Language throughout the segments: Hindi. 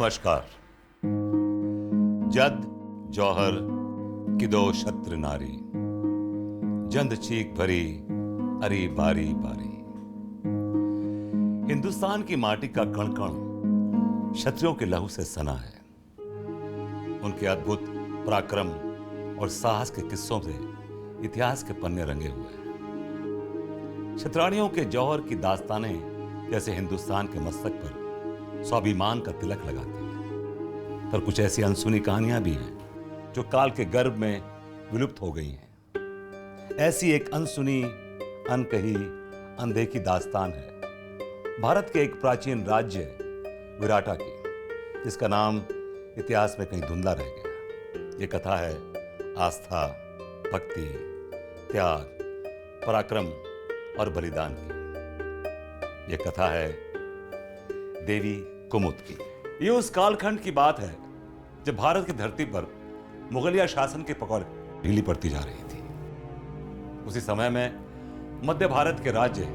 नमस्कार। जद जौहर किदो शत्र नारी, जंद चीख भरी अरी बारी बारी। हिंदुस्तान की माटी का कण कण क्षत्रियों के लहू से सना है। उनके अद्भुत पराक्रम और साहस के किस्सों से इतिहास के पन्ने रंगे हुए हैं। क्षत्राणियों के जौहर की दास्तानें जैसे हिंदुस्तान के मस्तक पर स्वाभिमान का तिलक लगाती हैं, पर कुछ ऐसी अनसुनी कहानियां भी हैं जो काल के गर्भ में विलुप्त हो गई हैं। ऐसी एक अनसुनी, अनकही, अनदेखी दास्तान है भारत के एक प्राचीन राज्य विराटा की, जिसका नाम इतिहास में कहीं धुंधला रह गया। ये कथा है आस्था, भक्ति, त्याग, पराक्रम और बलिदान की। ये कथा है देवी कुमुद की। ये उस कालखंड की बात है जब भारत की धरती पर मुगलिया शासन की पकड़ ढीली पड़ती जा रही थी। उसी समय में मध्य भारत के राज्य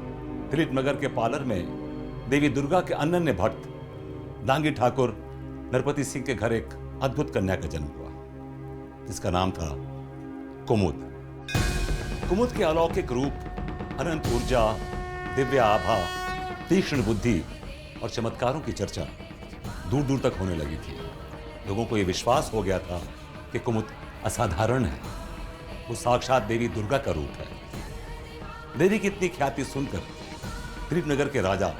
दिलीप नगर के पालर में देवी दुर्गा के अनन्य भक्त दांगी ठाकुर नरपति सिंह के घर एक अद्भुत कन्या का जन्म हुआ, जिसका नाम था कुमुद। कुमुद के अलौकिक रूप, अनंत ऊर्जा, दिव्य आभा, तीक्ष्ण बुद्धि और चमत्कारों की चर्चा दूर दूर तक होने लगी थी। लोगों को यह विश्वास हो गया था कि कुमुद असाधारण है, वो साक्षात देवी दुर्गा का रूप है। देवी की इतनी ख्याति सुनकर दिलीप नगर के राजा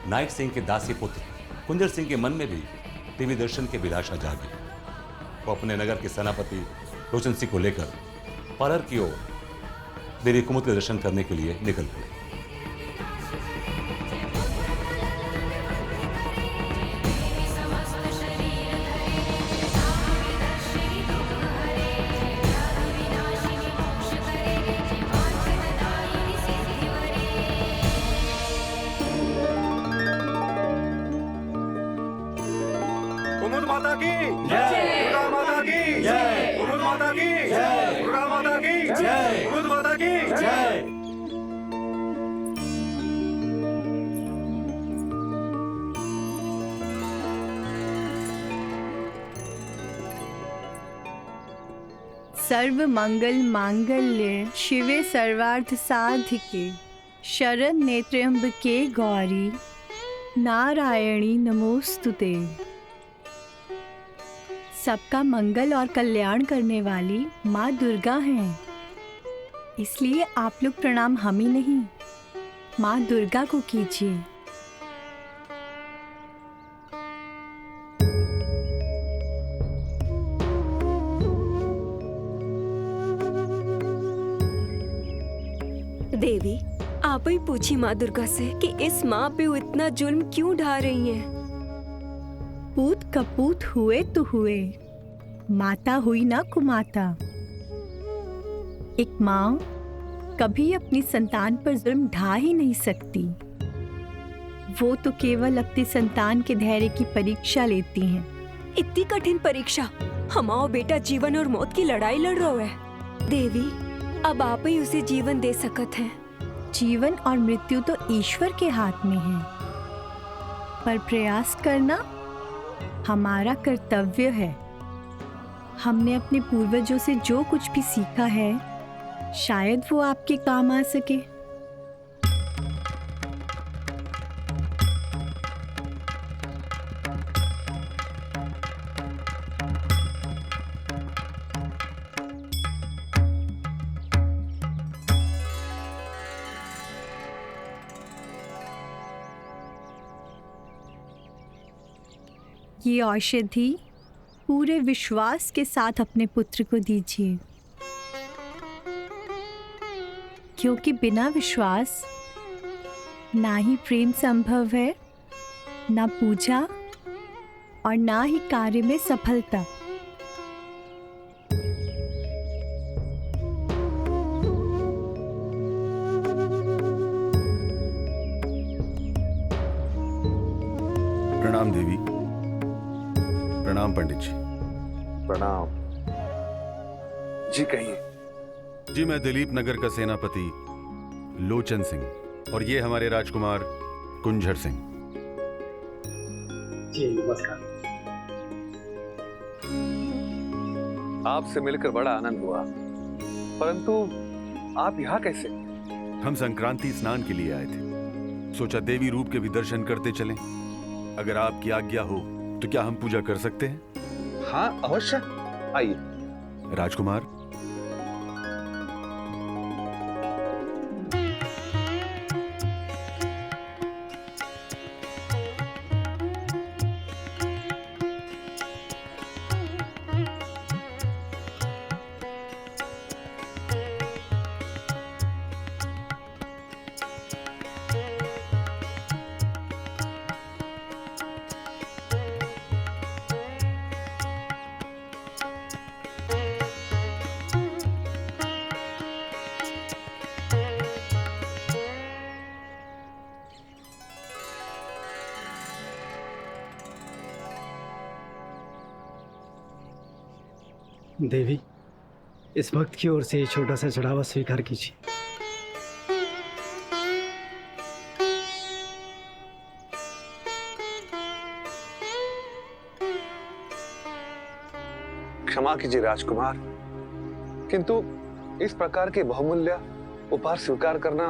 नायक सिंह के दासी पुत्र कुंजर सिंह के मन में भी देवी दर्शन की अभिलाषा जागी। वो अपने नगर के सेनापति लोचन सिंह को लेकर पालर की ओर देवी कुमुद के दर्शन करने के लिए निकल पड़े। कुमुद माता की जय, दुर्गा माता की जय, कुमुद माता की जय, दुर्गा माता की जय, कुमुद माता की जय। सर्व मंगल मांगल्य शिवे सर्वार्थ साधिके, शरण त्र्यंबके गौरी नारायणी नमोस्तुते। सबका मंगल और कल्याण करने वाली माँ दुर्गा हैं, इसलिए आप लोग प्रणाम हम ही नहीं, माँ दुर्गा को कीजिए। देवी, आप ही पूछी माँ दुर्गा से कि इस माँ पे वो इतना जुल्म क्यों ढा रही हैं? पूत कपूत हुए तो हुए, माता हुई ना कुमाता। एक माँ कभी अपनी संतान पर जुल्म ढा ही नहीं सकती। वो तो केवल अपनी संतान के धैर्य की परीक्षा लेती हैं। इतनी कठिन परीक्षा, हमारा बेटा जीवन और मौत की लड़ाई लड़ रहा है। देवी, अब आप ही उसे जीवन दे सकत हैं। जीवन और मृत्यु तो ईश्वर के हाथ में है, पर प्रयास करना हमारा कर्तव्य है। हमने अपने पूर्वजों से जो कुछ भी सीखा है, शायद वो आपके काम आ सके। ये औषधि पूरे विश्वास के साथ अपने पुत्र को दीजिए, क्योंकि बिना विश्वास ना ही प्रेम संभव है, ना पूजा और ना ही कार्य में सफलता। प्रणाम देवी। प्रणाम पंडित जी। प्रणाम जी। कहिए। जी, मैं दिलीप नगर का सेनापति लोचन सिंह और ये हमारे राजकुमार कुंजर सिंह। जी नमस्कार। आपसे मिलकर बड़ा आनंद हुआ, परंतु आप यहाँ कैसे? हम संक्रांति स्नान के लिए आए थे, सोचा देवी रूप के भी दर्शन करते चलें। अगर आपकी आज्ञा हो तो क्या हम पूजा कर सकते हैं? हाँ अवश्य, आइए। राजकुमार, देवी, इस भक्त की ओर से छोटा सा चढ़ावा स्वीकार कीजिए। क्षमा कीजिए राजकुमार, किंतु इस प्रकार के बहुमूल्य उपहार स्वीकार करना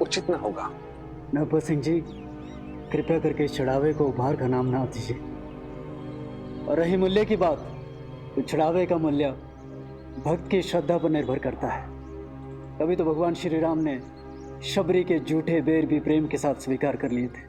उचित न होगा। नरपत सिंह जी, कृपया करके इस चढ़ावे को उपहार का नाम ना दीजिए। और रही मूल्य की बात, तो चढ़ावे का मूल्य भक्त की श्रद्धा पर निर्भर करता है। तभी तो भगवान श्री राम ने शबरी के झूठे बेर भी प्रेम के साथ स्वीकार कर लिए थे।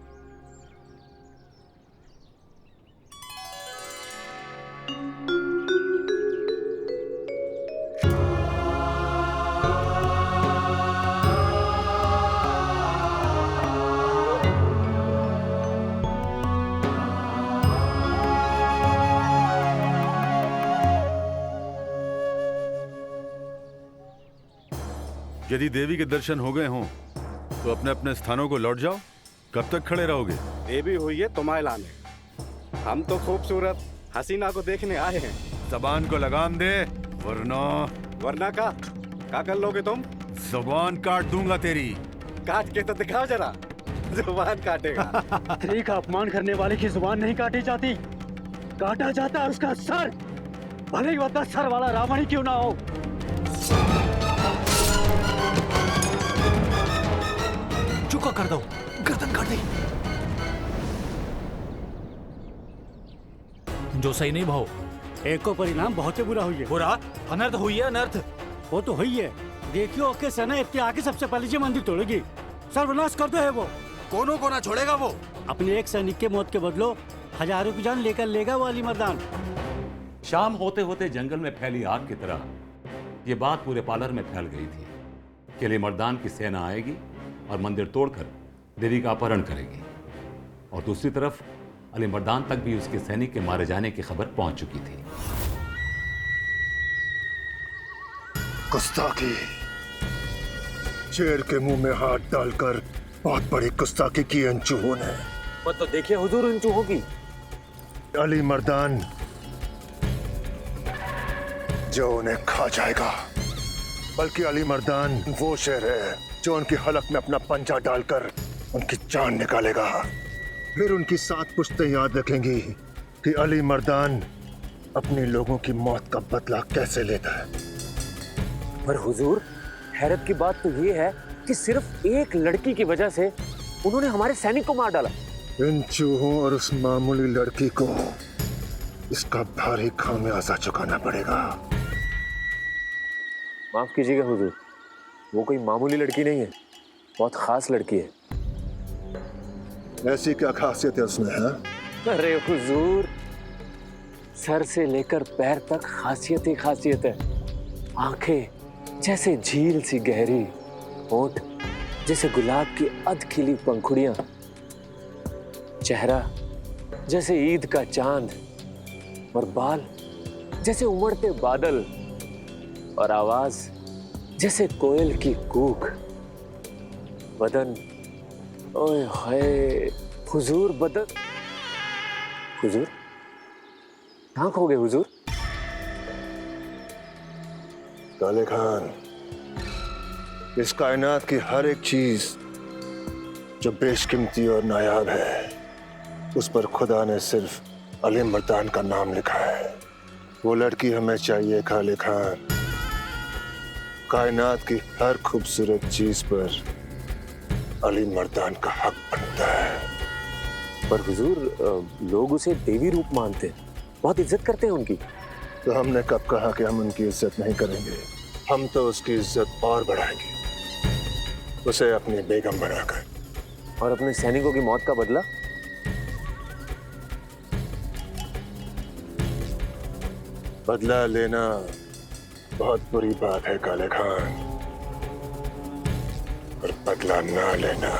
यदि देवी के दर्शन हो गए हों तो अपने अपने स्थानों को लौट जाओ। कब तक खड़े रहोगे? देवी हुई है तुम्हारे लाने, हम तो खूबसूरत हसीना को देखने आए हैं। जबान को लगाम दे, वरना क्या कर लोगे तुम? जबान काट दूंगा तेरी। काट के तो दिखाओ जरा, जुबान काटेगा। स्त्री का अपमान करने वाले की जुबान नहीं काटी जाती, काटा जाता है उसका सर, भले ही वह 10 सर वाला रावण ही क्यों ना हो। चुका कर दो, गर्दन काट दी। जो सही नहीं भाव, एक को परिणाम बहुत ही बुरा हुई है। बुरा अनर्थ हुई है, अनर्थ। वो तो हुई है, देखियो के सेना इतने आके सबसे पहले जी मंदिर तोड़ेगी, सर्वनाश कर दो है वो। कोनो को ना छोड़ेगा वो। अपने एक सैनिक के मौत के बदलो हजारों की जान लेकर लेगा वो अली मर्दान। शाम होते होते जंगल में फैली आग की तरह ये बात पूरे पालर में फैल गई थी कि अली मर्दान की सेना आएगी और मंदिर तोड़कर देवी का अपहरण करेगी। और दूसरी तरफ अली मर्दान तक भी उसके सैनिक के मारे जाने की खबर पहुंच चुकी थी। गुस्ताखी, शेर के मुंह में हाथ डालकर बहुत बड़ी गुस्ताखी की इन चूहों ने। पर तो देखिए हुजूर, इन चूहों की। अली मर्दान जो उन्हें खा जाएगा, बल्कि अली मर्दान वो शेर है जो उनकी हलक में अपना पंजा डालकर उनकी जान निकालेगा। फिर उनकी 7 पुश्तें याद रखेंगी कि अली मर्दान अपने लोगों की मौत का बदला कैसे लेता है। पर हुजूर, हैरत की बात तो ये है कि सिर्फ एक लड़की की वजह से उन्होंने हमारे सैनिक को मार डाला। इन चूहों और उस मामूली लड़की को इसका भारी खामियाजा चुकाना पड़ेगा। माफ कीजिएगा हुजूर, वो कोई मामूली लड़की नहीं है, बहुत खास लड़की है। ऐसी क्या खासियत है उसमें, है? अरे हुजूर, सर से लेकर पैर तक खासियत ही खासियत है। आंखें जैसे झील सी गहरी, होंठ जैसे गुलाब की अध खिली पंखुड़ियां, चेहरा जैसे ईद का चांद, और बाल जैसे उमड़ते बादल, और आवाज जैसे कोयल की कूक। बदन, ओए हाय हुजूर, बदन। हुजूर कहाँ खो गए हुजूर? काले खान, इस कायनात की हर एक चीज जो बेशकीमती और नायाब है, उस पर खुदा ने सिर्फ अली मर्दान का नाम लिखा है। वो लड़की हमें चाहिए खाले खान। कायनात की हर खूबसूरत चीज पर अली मर्दान का हक बनता है। पर हुजूर, लोग उसे देवी रूप मानते हैं, बहुत इज्जत करते हैं उनकी। तो हमने कब कहा कि हम उनकी इज्जत नहीं करेंगे? हम तो उसकी इज्जत और बढ़ाएंगे, उसे अपनी बेगम बनाकर। और अपने सैनिकों की मौत का बदला? बदला लेना बहुत बुरी बात है काले खान, और बदला ना लेना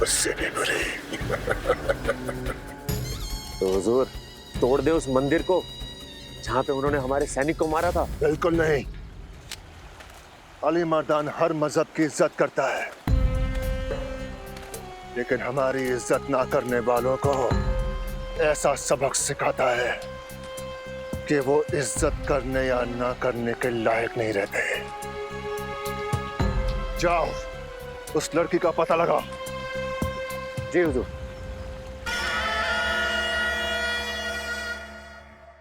उससे भी बुरी। तो हुजूर, तोड़ दे उस मंदिर को जहां पे उन्होंने हमारे सैनिक को मारा था। बिल्कुल नहीं। अली मर्दान हर मजहब की इज्जत करता है, लेकिन हमारी इज्जत ना करने वालों को ऐसा सबक सिखाता है कि वो इज्जत करने या ना करने के लायक नहीं रहते। जाओ, उस लड़की का पता लगाओ। जी हुजूर।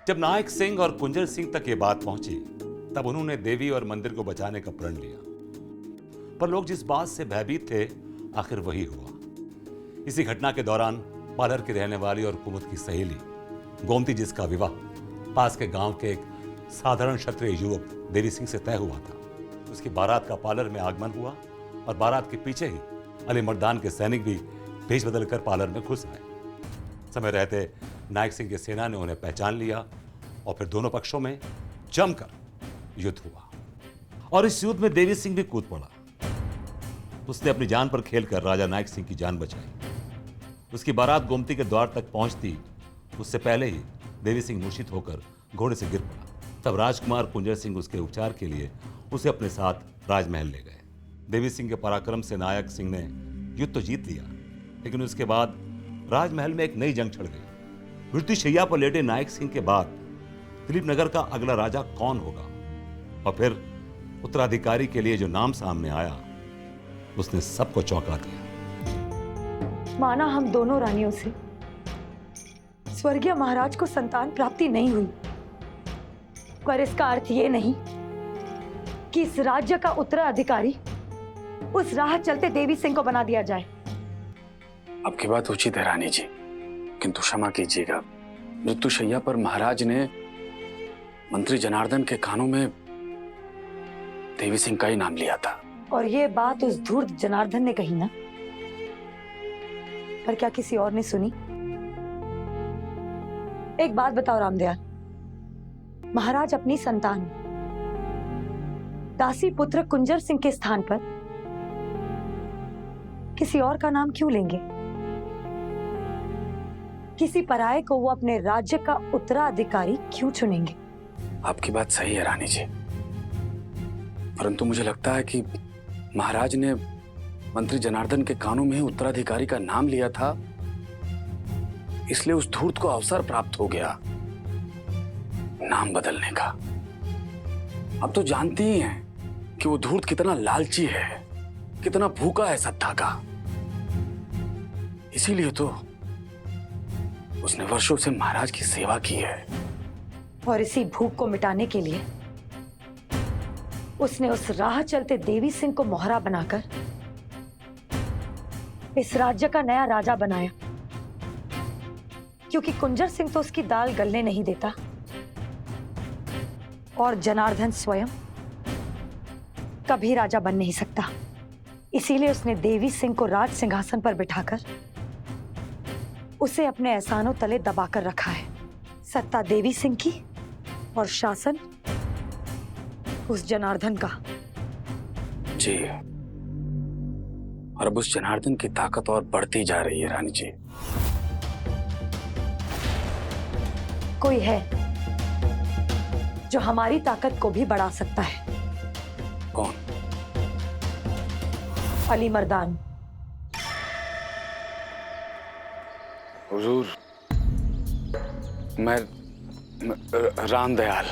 जब नायक सिंह और कुंजर सिंह तक ये बात पहुंची, तब उन्होंने देवी और मंदिर को बचाने का प्रण लिया। पर लोग जिस बात से भयभीत थे, आखिर वही हुआ। इसी घटना के दौरान पालर की रहने वाली और कुमुद की सहेली गोमती, जिसका विवाह पास के गांव के एक साधारण क्षत्रिय युवक देवी सिंह से तय हुआ था, उसकी बारात का पालर में आगमन हुआ और बारात के पीछे ही अली मर्दान के सैनिक भी भेष बदल कर पालर में घुस आए। समय रहते नायक सिंह की सेना ने उन्हें पहचान लिया और फिर दोनों पक्षों में जमकर युद्ध हुआ। और इस युद्ध में देवी सिंह भी कूद पड़ा। उसने अपनी जान पर खेलकर राजा नायक सिंह की जान बचाई। उसकी बारात गोमती के द्वार तक पहुंचती उससे पहले ही देवी सिंह मूर्छित होकर घोड़े से गिर पड़ा। तब राजकुमार कुंजर सिंह उसके उपचार के लिए उसे अपने साथ राजमहल ले गए। देवी सिंह के पराक्रम से नायक सिंह ने युद्ध तो जीत लिया, लेकिन उसके बाद राजमहल में एक नई जंग छिड़ गई। मृत्यु शैया पर लेटे नायक सिंह के बाद दिलीप नगर का अगला राजा कौन होगा? और फिर उत्तराधिकारी के लिए जो नाम सामने आया, उसने सबको चौंका दिया। माना हम दोनों रानियों से स्वर्गीय महाराज को संतान प्राप्ति नहीं हुई, पर इसका अर्थ ये नहीं कि इस राज्य का उत्तराधिकारी उस राह चलते देवी सिंह को बना दिया जाए। आपकी बात उचित है रानी जी, किंतु क्षमा कीजिएगा, मृत्युशैया पर महाराज ने मंत्री जनार्दन के कानों में देवी सिंह का ही नाम लिया था। और ये बात उस धूर्त जनार्दन ने कही ना, पर क्या किसी और ने सुनी? एक बात बताओ रामदयाल, महाराज अपनी संतान दासी पुत्र कुंजर सिंह के स्थान पर किसी और का नाम क्यों लेंगे? किसी पराये को वो अपने राज्य का उत्तराधिकारी क्यों चुनेंगे? आपकी बात सही है रानी जी, परंतु मुझे लगता है कि महाराज ने मंत्री जनार्दन के कानों में उत्तराधिकारी का नाम लिया था, इसलिए उस धूर्त को अवसर प्राप्त हो गया नाम बदलने का। अब तो जानती ही हैं कि वो धूर्त कितना लालची है, कितना भूखा है सत्ता का। इसीलिए तो उसने वर्षों से महाराज की सेवा की है। और इसी भूख को मिटाने के लिए उसने उस राह चलते देवी सिंह को मोहरा बनाकर इस राज्य का नया राजा बनाया, क्योंकि कुंजर सिंह तो उसकी दाल गलने नहीं देता और जनार्दन स्वयं कभी राजा बन नहीं सकता। इसीलिए उसने देवी सिंह को राज सिंहासन पर बिठाकर उसे अपने एहसानों तले दबाकर रखा है। सत्ता देवी सिंह की और शासन उस जनार्दन का। जी, और अब उस जनार्दन की ताकत और बढ़ती जा रही है रानी जी। कोई है जो हमारी ताकत को भी बढ़ा सकता है। कौन? अली मर्दान। हुजूर, मैं रामदयाल,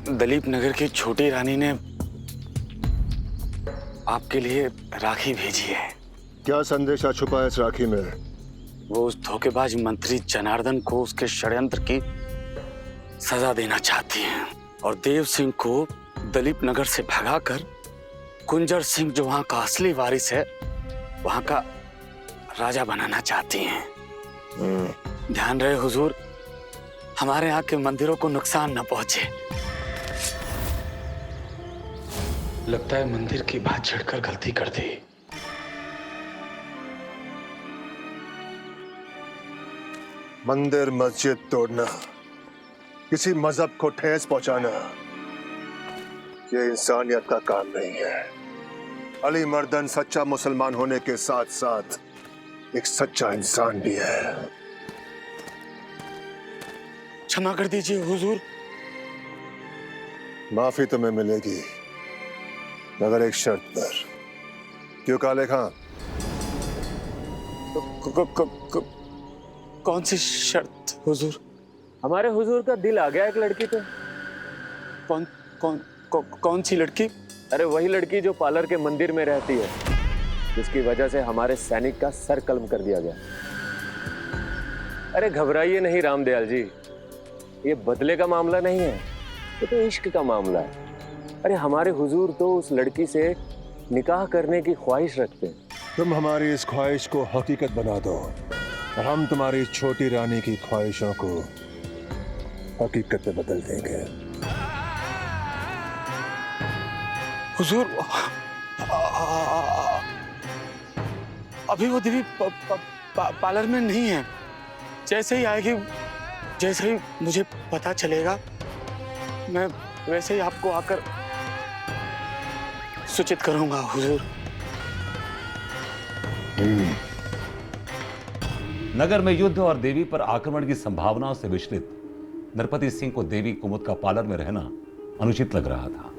दलीप नगर की छोटी रानी ने आपके लिए राखी भेजी है। क्या संदेशा छुपा है इस राखी में? वो उस धोखेबाज मंत्री जनार्दन को उसके षड्यंत्र की सजा देना चाहती हैं और देव सिंह को दलीप नगर से भगाकर कुंजर सिंह, जो वहां का असली वारिस है, वहां का राजा बनाना चाहती हैं। ध्यान रहे हुजूर, हमारे यहाँ के मंदिरों को नुकसान न पहुंचे। लगता है मंदिर की बात छेड़कर गलती कर दी। मंदिर मस्जिद तोड़ना, किसी मजहब को ठेस पहुंचाना, ये इंसानियत का काम नहीं है। अली मर्दन सच्चा मुसलमान होने के साथ साथ एक सच्चा इंसान भी है। क्षमा कर दीजिए हुजूर। माफी तुम्हें मिलेगी, मगर एक शर्त पर। क्यों काले खां? कौन सी शर्त हुजूर? हमारे हुजूर का दिल आ गया एक लड़की पे। कौन सी लड़की? अरे वही लड़की जो पालर के मंदिर में रहती है, जिसकी वजह से हमारे सैनिक का सर कलम कर दिया गया। अरे घबराइए नहीं रामदयाल जी, ये बदले का मामला नहीं है, ये तो इश्क का मामला है। अरे हमारे हुजूर तो उस लड़की से निकाह करने की ख्वाहिश रखते हैं। तुम हमारी इस ख्वाहिश को हकीकत बना दो और हम तुम्हारी छोटी रानी की ख्वाहिशों को हकीकत में बदल देंगे। हुजूर, अभी वो देवी पार्लर में नहीं है। जैसे ही आएगी, जैसे ही मुझे पता चलेगा, मैं वैसे ही आपको आकर सूचित करूंगा हुजूर। नगर में युद्ध और देवी पर आक्रमण की संभावनाओं से विचलित नरपति सिंह को देवी कुमुद का पार्लर में रहना अनुचित लग रहा था।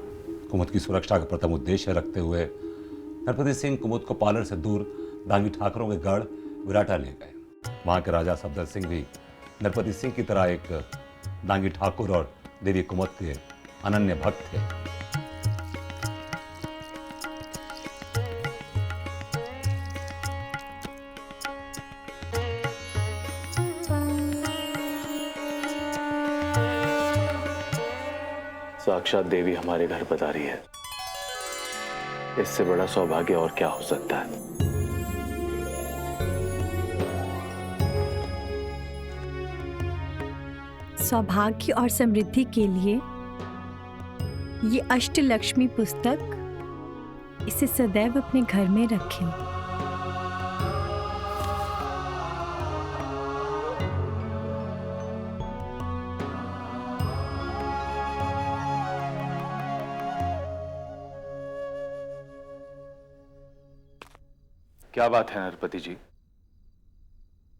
कुमुद की सुरक्षा का प्रथम उद्देश्य रखते हुए नरपति सिंह कुमुद को पार्लर से दूर दांगी ठाकरों के गढ़ विराटा ले गए। वहां के राजा सफदर सिंह भी नरपति सिंह की तरह एक दांगी ठाकुर और देवी कुमुद के अनन्य भक्त थे। साक्षात देवी हमारे घर पधारी है, इससे बड़ा सौभाग्य और क्या हो सकता है। सौभाग्य और समृद्धि के लिए ये अष्टलक्ष्मी पुस्तक, इसे सदैव अपने घर में रखें। क्या बात है नरपति जी,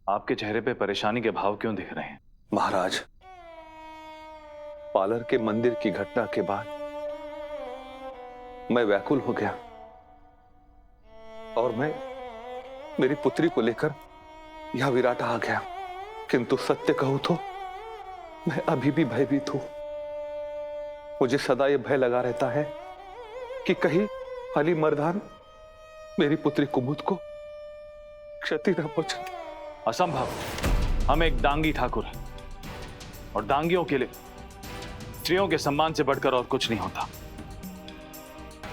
आपके चेहरे पे परेशानी के भाव क्यों दिख रहे हैं? महाराज, पालर के मंदिर की घटना के बाद मैं व्याकुल हो गया और मैं मेरी पुत्री को लेकर यहां विराटा आ गया। किंतु सत्य कहूं तो मैं अभी भी भयभीत हूं। मुझे सदा यह भय लगा रहता है कि कहीं अली मर्दान मेरी पुत्री कुमुद को क्षति न पहुंचे। असंभव। हम एक दांगी ठाकुर हैं और दांगियों के लिए स्त्रियों के सम्मान से बढ़कर और कुछ नहीं होता,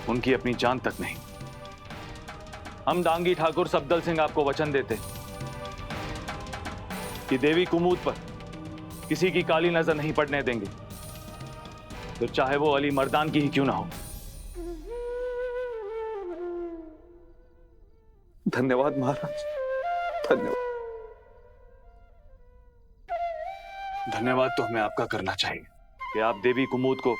उनकी अपनी जान तक नहीं। हम दांगी ठाकुर सफदर सिंह आपको वचन देते कि देवी कुमुद पर किसी की काली नजर नहीं पड़ने देंगे, तो चाहे वो अली मर्दान की ही क्यों ना हो। धन्यवाद महाराज, धन्यवाद। धन्यवाद तो हमें आपका करना चाहिए कि आप देवी कुमुद को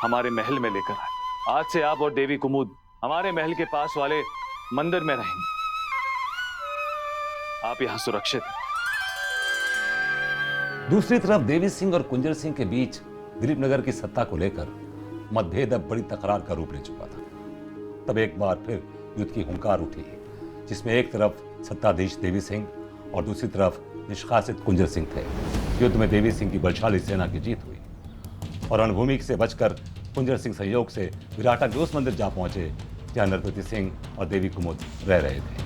हमारे महल में लेकर आए। आज से आप और देवी कुमुद हमारे महल के पास वाले मंदिर में रहेंगे। आप यहां सुरक्षित हैं। दूसरी तरफ देवी सिंह और कुंजर सिंह के बीच दिलीप नगर की सत्ता को लेकर मतभेद अब बड़ी तकरार का रूप ले चुका था। तब एक बार फिर युद्ध की हुंकार उठी, जिसमें एक तरफ सत्ताधीश देवी सिंह और दूसरी तरफ निष्कासित कुंजर सिंह थे। युद्ध में देवी सिंह की बलशाली सेना की जीत हुई और रणभूमि से बचकर कुंजर सिंह संयोग से विराटा के उस मंदिर जा पहुंचे जहां नरपति सिंह और देवी कुमुद रह रहे थे।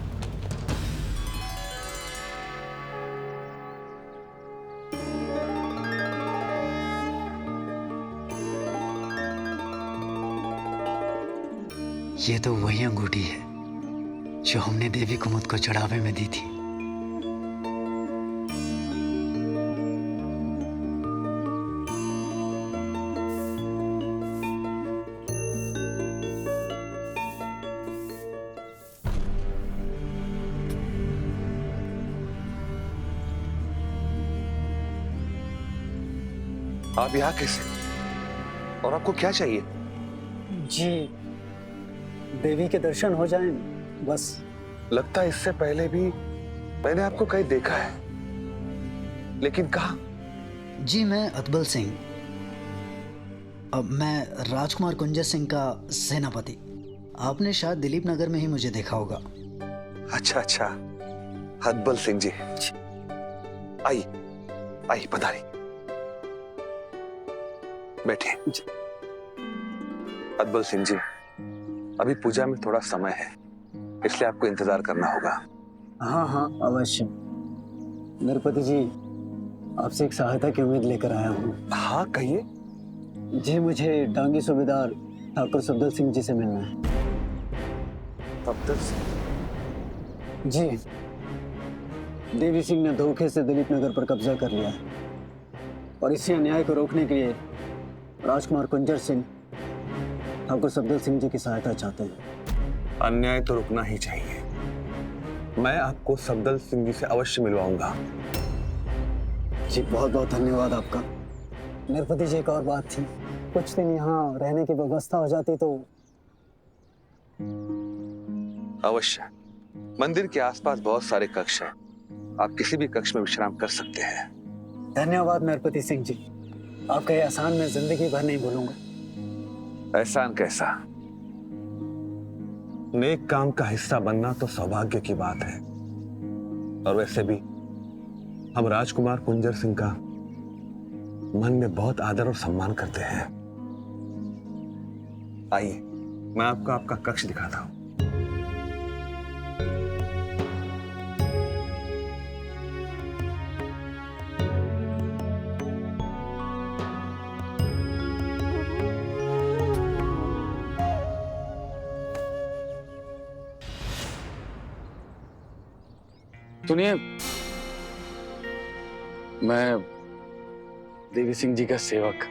ये तो वही अंगूठी है जो हमने देवी कुमुद को चढ़ावे में दी थी। आप यहाँ कैसे? और आपको क्या चाहिए? जी, देवी के दर्शन हो जाएं बस। लगता है इससे पहले भी मैंने आपको कहीं देखा है, लेकिन कहाँ? जी, मैं अतबल सिंह। अब मैं राजकुमार कुंजर सिंह का सेनापति। आपने शायद दिलीप नगर में ही मुझे देखा होगा। अच्छा अच्छा, अतबल सिंह जी, आइए आइए, पधारिए, बैठिए। अतबल सिंह जी, अभी पूजा में थोड़ा समय है, इसलिए आपको इंतजार करना होगा। हाँ हाँ, अवश्य। नरपति जी, आपसे एक सहायता की उम्मीद लेकर आया हूँ। हाँ, कहिए। जी, मुझे डांगी सूबेदार ठाकुर सफदर सिंह जी से मिलना है। सफदर सिंह? जी, देवी सिंह ने धोखे से दिलीप नगर पर कब्जा कर लिया है और इसी अन्याय को रोकने के लिए राजकुमार कुंजर सिंह ठाकुर सफदर सिंह जी की सहायता चाहते हैं। अन्याय तो रुकना ही चाहिए। मैं आपको सफदर सिंह जी से अवश्य मिलवाऊंगा। जी, बहुत बहुत धन्यवाद आपका। नरपति जी, एक और बात थी, कुछ दिन यहाँ रहने की व्यवस्था हो जाती तो। अवश्य, मंदिर के आसपास बहुत सारे कक्ष हैं, आप किसी भी कक्ष में विश्राम कर सकते हैं। धन्यवाद नरपति सिंह जी, आपका यह एहसान मैं जिंदगी भर नहीं भूलूंगा। एहसान कैसा? नेक काम का हिस्सा बनना तो सौभाग्य की बात है, और वैसे भी हम राजकुमार कुंजर सिंह का मन में बहुत आदर और सम्मान करते हैं। आइए, मैं आपको आपका कक्ष दिखाता हूं। सुनिए, मैं देवी सिंह जी का सेवक।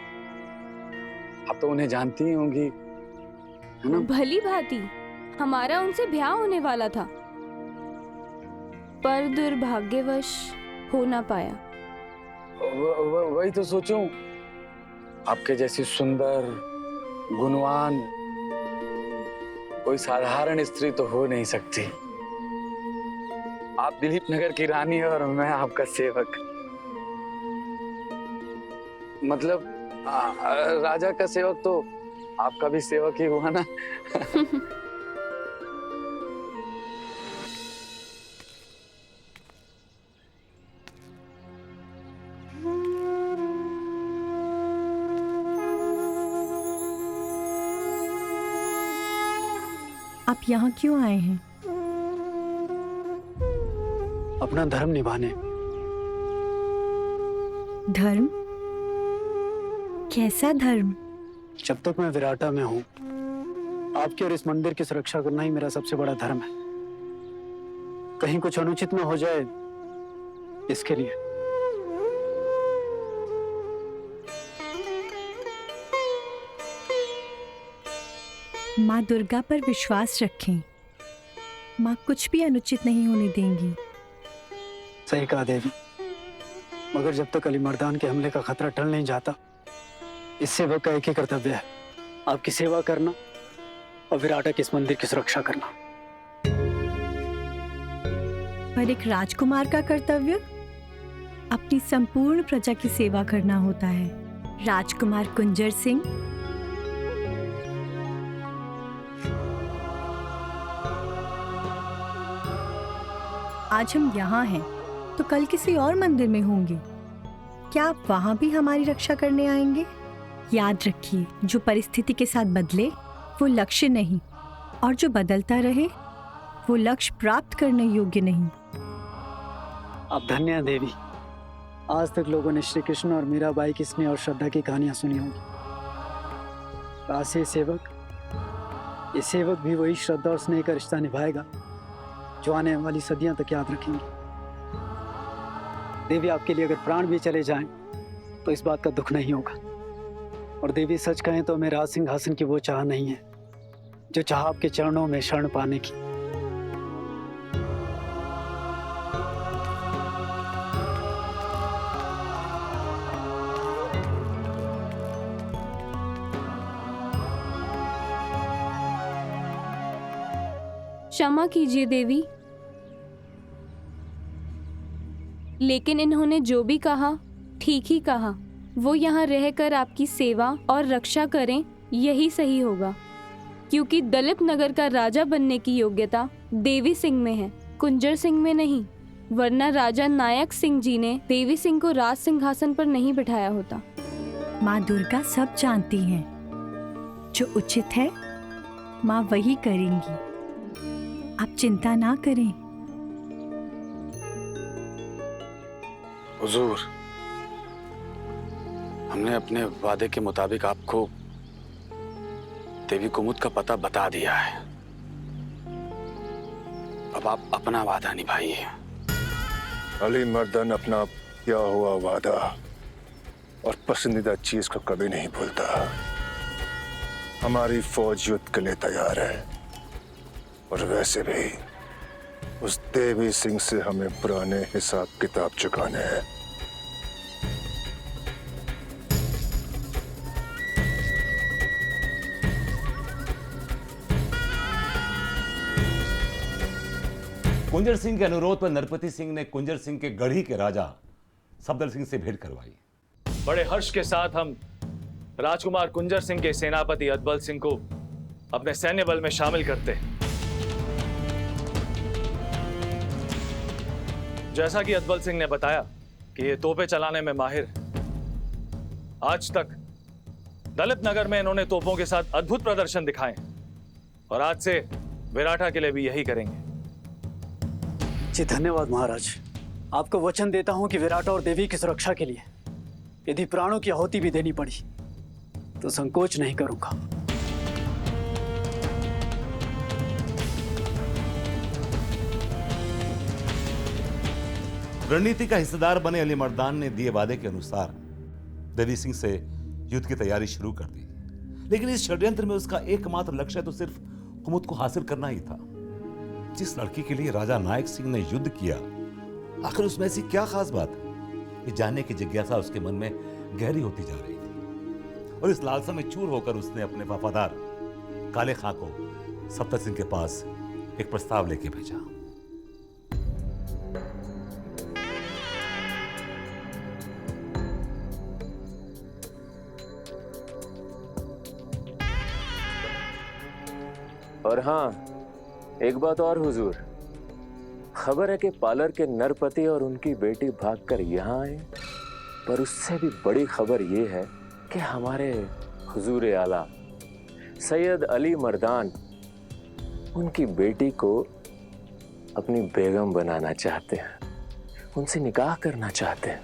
आप तो उन्हें जानती ही होंगी, है ना? भली भांति हमारा उनसे ब्याह होने वाला था, पर दुर्भाग्यवश हो ना पाया। वही तो सोचूं, आपके जैसी सुंदर, गुणवान कोई साधारण स्त्री तो हो नहीं सकती। आप दिलीप नगर की रानी और मैं आपका सेवक। मतलब राजा का सेवक तो आपका भी सेवक ही हुआ ना। आप यहाँ क्यों आए हैं? अपना धर्म निभाने। धर्म? कैसा धर्म? जब तक मैं विराटा में हूँ, आपके और इस मंदिर की सुरक्षा करना ही मेरा सबसे बड़ा धर्म है। कहीं कुछ अनुचित न हो जाए, इसके लिए। माँ दुर्गा पर विश्वास रखें। माँ कुछ भी अनुचित नहीं होने देंगी। सही कहा देवी, मगर जब तक अली मर्दान के हमले का खतरा टल नहीं जाता, इस सेवक का एक ही कर्तव्य है, आपकी सेवा करना और विराटा के इस मंदिर की सुरक्षा करना। पर एक राजकुमार का कर्तव्य अपनी संपूर्ण प्रजा की सेवा करना होता है। राजकुमार कुंजर सिंह, आज हम यहाँ हैं तो कल किसी और मंदिर में होंगे। क्या आप वहां भी हमारी रक्षा करने आएंगे? याद रखिए, जो परिस्थिति के साथ बदले वो लक्ष्य नहीं, और जो बदलता रहे वो लक्ष्य प्राप्त करने योग्य नहीं। आप धन्य हैं देवी। आज तक लोगों ने श्री कृष्ण और मीराबाई की स्नेह और श्रद्धा की कहानियां सुनी होंगी। काशी सेवक ये सेवक भी वही श्रद्धा और स्नेह का रिश्ता निभाएगा जो आने वाली सदियां तक याद रखेंगे। देवी, आपके लिए अगर प्राण भी चले जाएं तो इस बात का दुख नहीं होगा। और देवी, सच कहें तो मैं राज सिंहासन की वो चाह नहीं है जो चाह आपके चरणों में शरण पाने की। क्षमा कीजिए देवी, लेकिन इन्होंने जो भी कहा ठीक ही कहा। वो यहाँ रहकर आपकी सेवा और रक्षा करें, यही सही होगा, क्योंकि दलिप नगर का राजा बनने की योग्यता देवी सिंह में है, कुंजर सिंह में नहीं। वरना राजा नायक सिंह जी ने देवी सिंह को राज सिंहासन पर नहीं बिठाया होता। माँ दुर्गा सब जानती हैं, जो उचित है माँ वही करेंगी। आप चिंता ना करें। हुजूर, हमने अपने वादे के मुताबिक आपको देवी कुमुद का पता बता दिया है। अब आप अपना वादा निभाइए। अली मर्दन अपना किया हुआ वादा और पसंदीदा चीज को कभी नहीं भूलता। हमारी फौज युद्ध के लिए तैयार है, और वैसे भी उस देवी सिंह से हमें पुराने हिसाब किताब चुकाने हैं। कुंजर सिंह के अनुरोध पर नरपति सिंह ने कुंजर सिंह के गढ़ी के राजा सफदर सिंह से भेंट करवाई। बड़े हर्ष के साथ हम राजकुमार कुंजर सिंह के सेनापति अदबल सिंह को अपने सैन्य बल में शामिल करते हैं। जैसा कि अदबल सिंह ने बताया कि ये तोपें चलाने में माहिर है। आज तक दलित नगर में इन्होंने तोपों के साथ अद्भुत प्रदर्शन दिखाए और आज से विराटा के लिए भी यही करेंगे। जी धन्यवाद महाराज। आपको वचन देता हूं कि विराटा और देवी की सुरक्षा के लिए यदि प्राणों की आहुति भी देनी पड़ी तो संकोच नहीं करूंगा। रणनीति का हिस्सेदार बने अली मर्दान ने दिए वादे के अनुसार देवी सिंह से युद्ध की तैयारी शुरू कर दी। लेकिन इस षड्यंत्र में उसका एकमात्र लक्ष्य तो सिर्फ कुमुद को हासिल करना ही था। जिस लड़की के लिए राजा नायक सिंह ने युद्ध किया, आखिर उसमें ऐसी क्या खास बात है? ये जानने की जिज्ञासा उसके मन में गहरी होती जा रही थी, और इस लालसा में चूर होकर उसने अपने वफादार काले खां को सफदर सिंह के पास एक प्रस्ताव लेके भेजा। और हाँ, एक बात और हुजूर, खबर है कि पालर के नरपति और उनकी बेटी भागकर यहाँ आए, पर उससे भी बड़ी खबर ये है कि हमारे हुजूर आला सैयद अली मर्दान उनकी बेटी को अपनी बेगम बनाना चाहते हैं, उनसे निकाह करना चाहते हैं।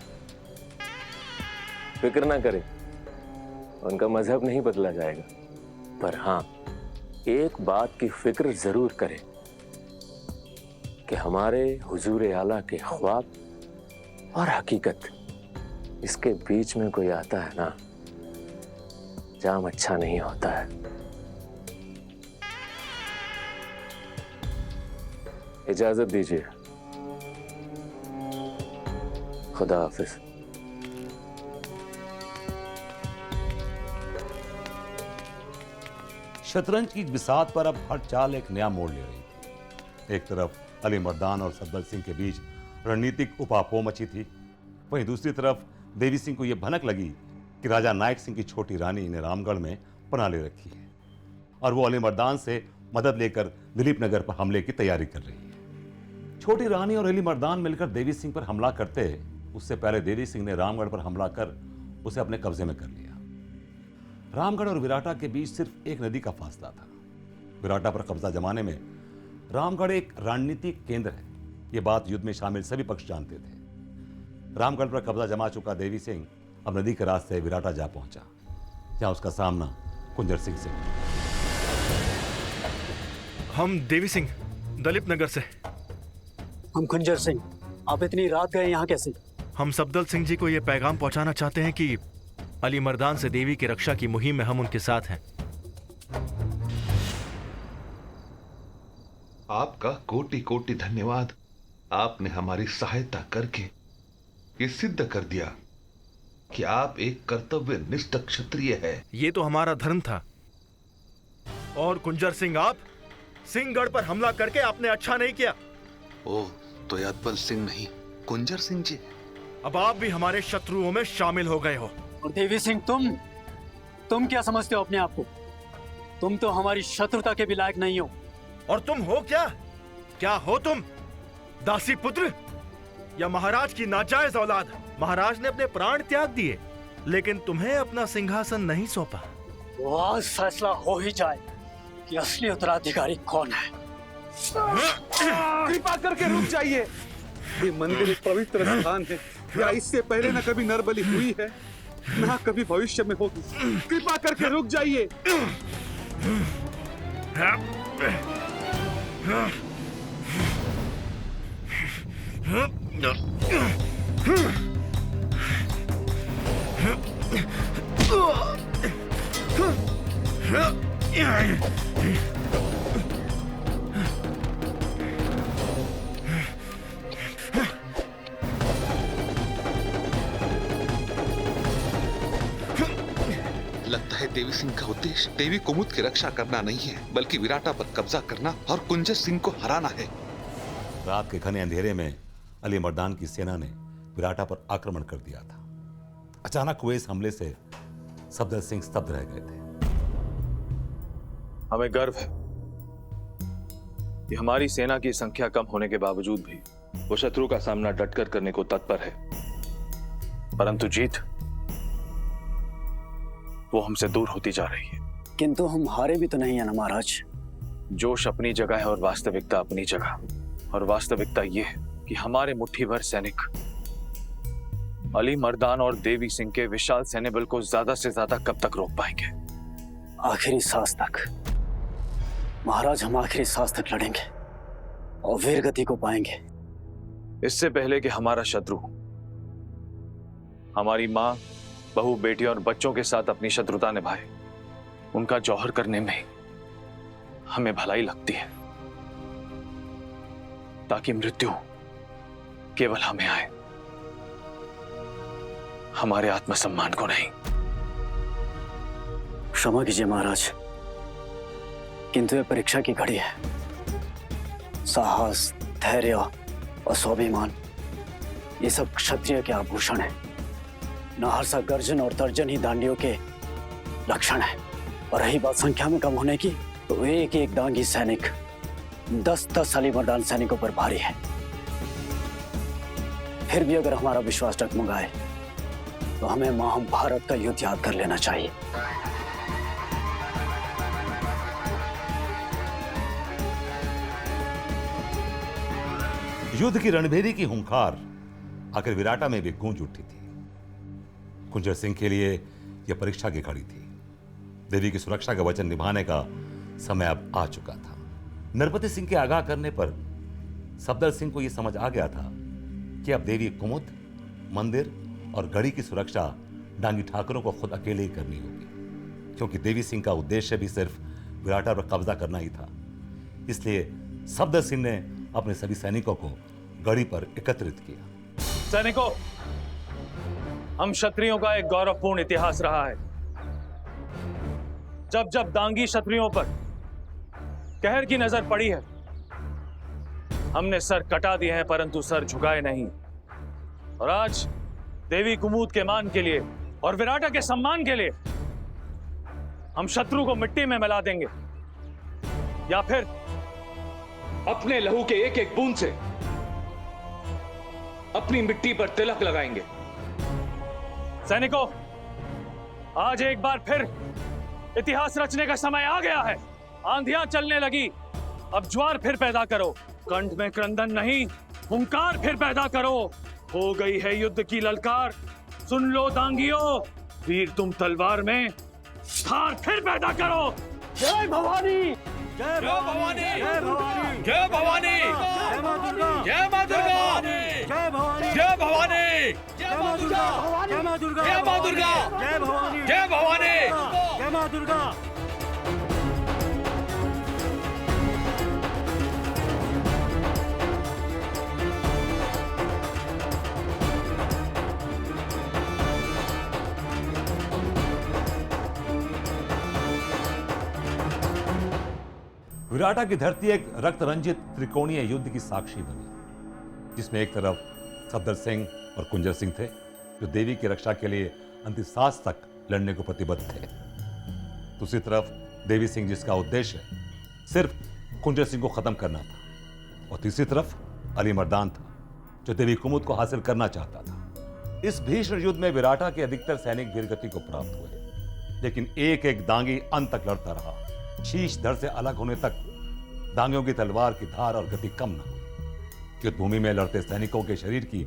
फिक्र ना करें, उनका मजहब नहीं बदला जाएगा, पर हाँ, एक बात की फिक्र जरूर करें कि हमारे हुजूर आला के ख्वाब और हकीकत, इसके बीच में कोई आता है ना, जाम अच्छा नहीं होता है। इजाजत दीजिए। खुदा हाफिज। शतरंज की बिसात पर अब हर चाल एक नया मोड़ ले रही थी। एक तरफ अली मर्दान और सफदर सिंह के बीच रणनीतिक उपापो मची थी, वहीं दूसरी तरफ देवी सिंह को यह भनक लगी कि राजा नायक सिंह की छोटी रानी ने रामगढ़ में पनाह ले रखी है और वो अली मर्दान से मदद लेकर दिलीप नगर पर हमले की तैयारी कर रही है। छोटी रानी और अली मर्दान मिलकर देवी सिंह पर हमला करते, उससे पहले देवी सिंह ने रामगढ़ पर हमला कर उसे अपने कब्जे में कर लिया। रामगढ़ और विराटा के बीच सिर्फ एक नदी का फासला था। विराटा पर कब्जा जमाने में रामगढ़ एक रणनीतिक केंद्र है, ये बात युद्ध में शामिल सभी पक्ष जानते थे। रामगढ़ पर कब्जा जमा चुका देवी सिंह अब नदी के रास्ते विराटा जा पहुंचा, जहां उसका सामना कुंजर सिंह से हुआ। हम देवी सिंह, दलित नगर से। हम कुंजर सिंह। आप इतनी रात गए यहाँ कैसे? हम सफदर सिंह जी को ये पैगाम पहुंचाना चाहते हैं कि अली मर्दान से देवी की रक्षा की मुहिम में हम उनके साथ हैं। आपका कोटि कोटि धन्यवाद। आपने हमारी सहायता करके ये सिद्ध कर दिया कि आप एक कर्तव्यनिष्ठ क्षत्रिय है। ये तो हमारा धर्म था। और कुंजर सिंह, आप सिंहगढ़ पर हमला करके आपने अच्छा नहीं किया। ओह, तो यदबल सिंह नहीं, कुंजर सिंह जी। अब आप भी हमारे शत्रुओं में शामिल हो गए हो। और देवी सिंह, तुम क्या समझते हो अपने आप को? तुम तो हमारी शत्रुता के भी लायक नहीं हो। और तुम हो क्या हो तुम? दासी पुत्र या महाराज की नाजायज औलाद? महाराज ने अपने प्राण त्याग दिए, लेकिन तुम्हें अपना सिंहासन नहीं सौंपा। तो आज फैसला हो ही जाए कि असली उत्तराधिकारी कौन है। कृपा करके रुक जाइए। ये मंदिर एक पवित्र स्थान है। या इससे पहले न कभी नरबलि हुई है, न कभी भविष्य में होगी। कृपा करके रुक जाइए। लगता है देवी सिंह का उद्देश्य देवी कुमुद की रक्षा करना नहीं है, बल्कि विराटा पर कब्जा करना और कुंजर सिंह को हराना है। रात के घने अंधेरे में अली मर्दान की सेना ने विराटा पर आक्रमण कर दिया था। अचानक हुए इस हमले से सफदर सिंह स्तब्ध रह गए थे। हमें गर्व है कि हमारी सेना की संख्या कम होने के बावजूद भी वो शत्रु का सामना डटकर करने को तत्पर है, परंतु जीत वो हमसे दूर होती जा रही है। किंतु हम हारे भी तो नहीं है ना महाराज। जोश अपनी जगह है और वास्तविकता अपनी जगह। और वास्तविकता ये है कि हमारे मुट्ठी भर सैनिक अली मर्दान और देवी सिंह के विशाल सैन्य बल को ज्यादा से ज्यादा कब तक रोक पाएंगे? आखिरी सांस तक महाराज। हम आखिरी सांस तक लड़ेंगे और वीर गति को पाएंगे। इससे पहले कि हमारा शत्रु हमारी मां, बहू, बेटी और बच्चों के साथ अपनी शत्रुता निभाए, उनका जौहर करने में हमें भलाई लगती है, ताकि मृत्यु केवल हमें आए, हमारे आत्मसम्मान को नहीं। क्षमा कीजिए महाराज, किंतु यह परीक्षा की घड़ी है। साहस, धैर्य और स्वाभिमान ये सब क्षत्रिय के आभूषण है। नाहरसा गर्जन और तर्जन ही दांडियों के लक्षण है। और रही बात संख्या में कम होने की, तो एक एक दांगी सैनिक 10-10 अली मर्दान सैनिकों पर भारी है। फिर भी अगर हमारा विश्वास डगमगाए तो हमें महाभारत का युद्ध याद कर लेना चाहिए। युद्ध की रणभेरी की हुंकार आखिर विराटा में भी गूंज उठी थी। कुंजर सिंह के लिए यह परीक्षा की घड़ी थी। देवी की सुरक्षा का वचन निभाने का समय अब आ चुका था। नरपति सिंह के आगाह करने पर सफदर सिंह को यह समझ आ गया था कि अब देवी कुमुद, मंदिर और गढ़ी की सुरक्षा डांगी ठाकुरों को खुद अकेले ही करनी होगी, क्योंकि देवी सिंह का उद्देश्य भी सिर्फ विराटा पर कब्जा करना ही था। इसलिए सफदर सिंह ने अपने सभी सैनिकों को गढ़ी पर एकत्रित किया। सैनिकों, हम क्षत्रियों का एक गौरवपूर्ण इतिहास रहा है। जब जब दांगी क्षत्रियों पर कहर की नजर पड़ी है, हमने सर कटा दिए हैं, परंतु सर झुकाए नहीं। और आज देवी कुमुद के मान के लिए और विराटा के सम्मान के लिए हम शत्रु को मिट्टी में मिला देंगे, या फिर अपने लहू के एक एक बूंद से अपनी मिट्टी पर तिलक लगाएंगे। सैनिकों, आज एक बार फिर इतिहास रचने का समय आ गया है। आंधियां चलने लगी, अब ज्वार फिर पैदा करो। कंठ में क्रंदन नहीं, हुंकार फिर पैदा करो। हो गई है युद्ध की ललकार, सुन लो दांगियों, वीर तुम तलवार में, हार फिर पैदा करो। जय भवानी, जय भवानी जय भवानी जय भवानी जय मां दुर्गा जय मां दुर्गा जय भवानी जय भवानी जय मां दुर्गा जय मां दुर्गा जय मां दुर्गा जय भवानी जय भवानी जय मां दुर्गा। विराटा की धरती एक रक्त रंजित त्रिकोणीय युद्ध की साक्षी बनी, जिसमें एक तरफ सफदर सिंह और कुंजर सिंह थे, जो देवी की रक्षा के लिए अंतिम सांस तक लड़ने को प्रतिबद्ध थे। दूसरी तरफ देवी सिंह, जिसका उद्देश्य सिर्फ कुंजर सिंह को खत्म करना था, और तीसरी तरफ अली मर्दान था, जो देवी कुमुद को हासिल करना चाहता था। इस भीषण युद्ध में विराटा के अधिकतर सैनिक वीरगति को प्राप्त हुए, लेकिन एक एक दांगी अंत तक लड़ता रहा। शीश धड़ से अलग होने तक दांगियों की तलवार की धार और गति कम न हुई। युद्ध भूमि में लड़ते सैनिकों के शरीर की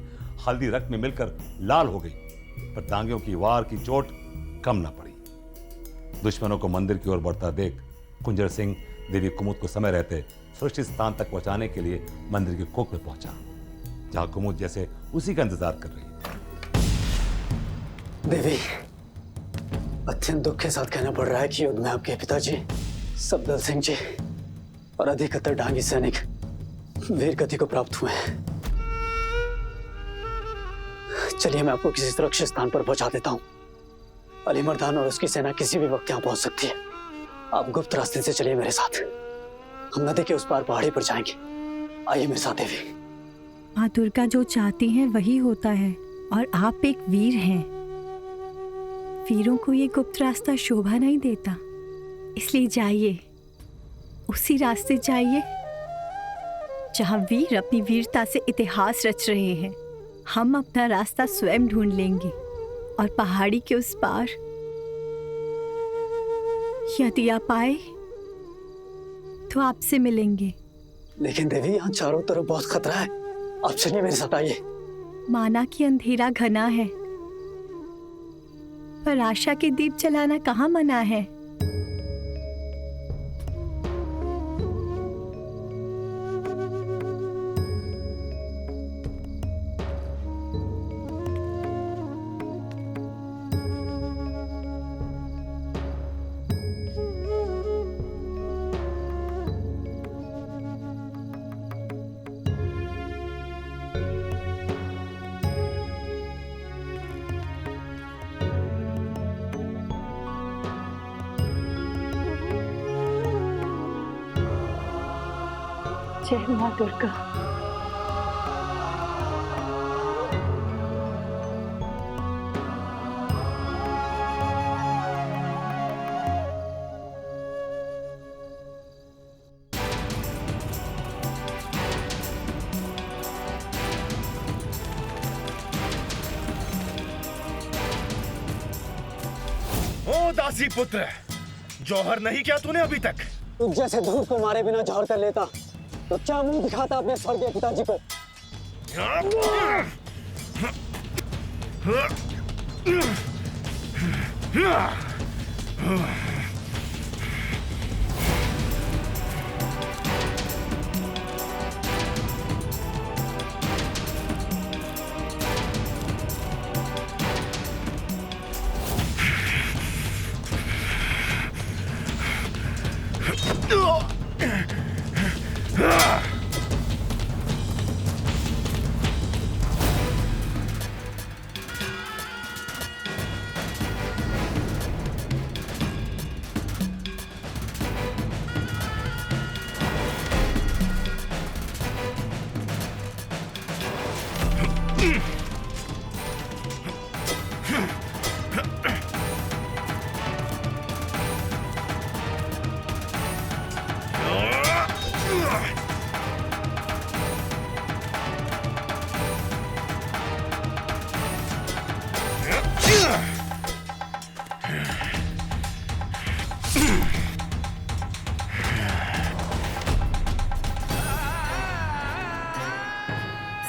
हल्दी रक्त में मिलकर लाल हो गई, पर दांगियों की वार की चोट कम न पड़ी। दुश्मनों को मंदिर की ओर बढ़ता देख कुंजर सिंह देवी कुमुद को समय रहते सुरक्षित स्थान तक पहुंचाने के लिए मंदिर के कोख में पहुंचा, जहां कुमुद जैसे उसी का इंतजार कर रही थी। देवी, अत्यंत दुख के साथ कहना पड़ रहा है कि युद्ध में आपके पिताजी सफदर सिंह जी और अधिकतर डांगी सैनिक वीर गति को प्राप्त हुए हैं। चलिए, मैं आपको किसी सुरक्षित स्थान पर पहुंचा देता हूं। अली मर्दान और उसकी सेना किसी भी वक्त यहां पहुंच सकती है। आप गुप्त रास्ते से चलिए मेरे साथ। हम नदी के उस पार पहाड़ी पर जाएंगे। आइए मेरे साथ देवी। माँ दुर्गा जो चाहती हैं वही होता है, और आप एक वीर हैं। वीरों को ये गुप्त रास्ता शोभा नहीं देता, इसलिए जाइए, उसी रास्ते जाइए जहां वीर अपनी वीरता से इतिहास रच रहे हैं। हम अपना रास्ता स्वयं ढूंढ लेंगे, और पहाड़ी के उस पार यदि आप आए तो आपसे मिलेंगे। लेकिन देवी, यहाँ चारों तरफ बहुत खतरा है। आप चलिए मेरे साथ, आइए। माना कि अंधेरा घना है, पर आशा के दीप जलाना कहाँ मना है। जय मां दुर्गा। ओ दासी पुत्र, जौहर नहीं किया तूने अभी तक? तुझ जैसे धूप को मारे बिना जौहर कर लेता तो क्या मुंह दिखाता अपने स्वर्गीय पिताजी को?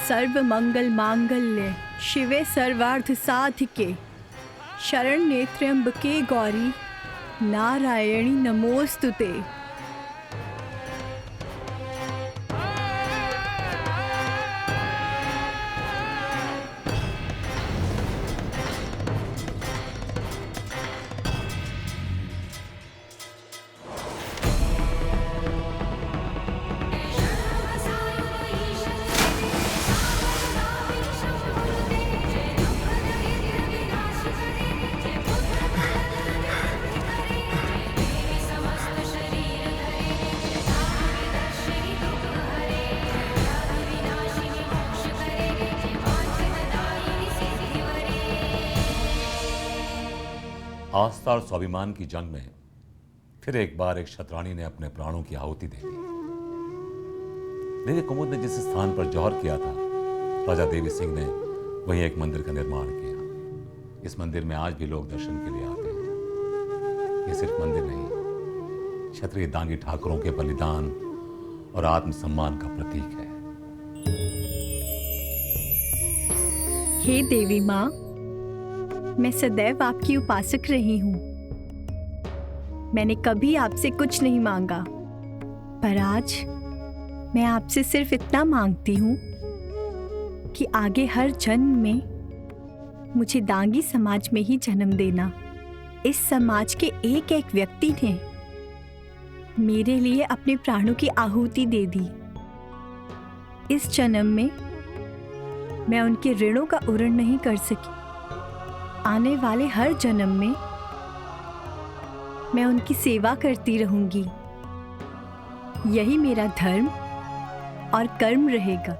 सर्व मंगल मांगल्य शिवे सर्वार्थ साधिके शरण त्र्यंबके गौरी नारायणी नमोस्तुते। आस्था और स्वाभिमान की जंग में फिर एक बार एक क्षत्राणी ने अपने प्राणों की आहुति दे दी। देवी कुमुद ने जिस स्थान पर जौहर किया था, राजा देवी सिंह ने वहीं एक मंदिर का निर्माण किया। इस मंदिर में आज भी लोग दर्शन के लिए आते हैं। ये सिर्फ मंदिर नहीं, क्षत्रिय दांगी ठाकुरों के बलिदान और आत्मसम्मान का प्रतीक है। हे देवी माँ, मैं सदैव आपकी उपासक रही हूँ। मैंने कभी आपसे कुछ नहीं मांगा, पर आज मैं आपसे सिर्फ इतना मांगती हूँ कि आगे हर जन्म में मुझे दांगी समाज में ही जन्म देना। इस समाज के एक एक व्यक्ति ने मेरे लिए अपने प्राणों की आहुति दे दी। इस जन्म में मैं उनके ऋणों का उरण नहीं कर सकी। आने वाले हर जन्म में मैं उनकी सेवा करती रहूंगी। यही मेरा धर्म और कर्म रहेगा।